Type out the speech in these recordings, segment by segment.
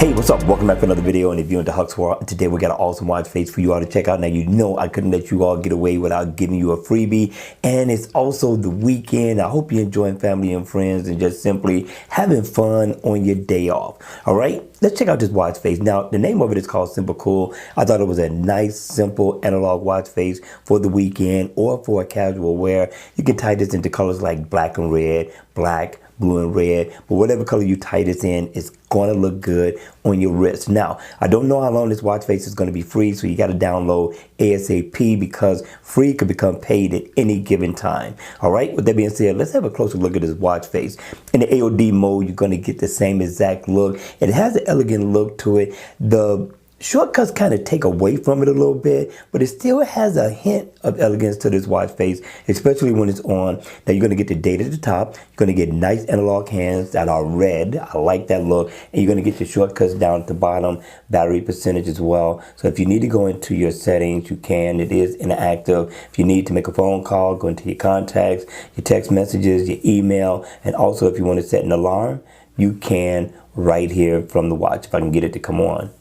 Hey, what's up? Welcome back to another video. And if you're into Huck's World, today we got an awesome watch face for you all to check out. Now, you know I couldn't let you all get away without giving you a freebie. And it's also the weekend. I hope you're enjoying family and friends and just simply having fun on your day off. All right, let's check out this watch face. Now, the name of it is called Simple Cool. I thought it was a nice, simple analog watch face for the weekend or for a casual wear. You can tie this into colors like black and red, black, blue and red, but whatever color you tie this in, it's going to look good on your wrist. Now, I don't know how long this watch face is going to be free, so you got to download ASAP because free could become paid at any given time. All right, with that being said, let's have a closer look at this watch face. In the AOD mode, you're going to get the same exact look. It has an elegant look to it. The shortcuts kind of take away from it a little bit, but it still has a hint of elegance to this watch face, especially when it's on. Now, you're going to get the date at the top. You're going to get nice analog hands that are red. I like that look. And you're going to get your shortcuts down at the bottom, battery percentage as well. So if you need to go into your settings, you can. It is inactive. If you need to make a phone call, go into your contacts, your text messages, your email, and also if you want to set an alarm, you can right here from the watch, if I can get it to come on.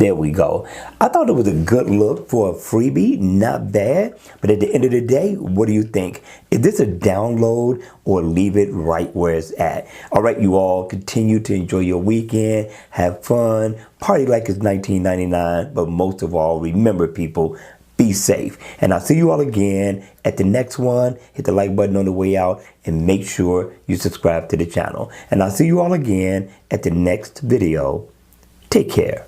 There we go. I thought it was a good look for a freebie, not bad. But at the end of the day, what do you think? Is this a download or leave it right where it's at? All right, you all continue to enjoy your weekend, have fun, party like it's 1999. But most of all, remember people, be safe. And I'll see you all again at the next one. Hit the like button on the way out and make sure you subscribe to the channel. And I'll see you all again at the next video. Take care.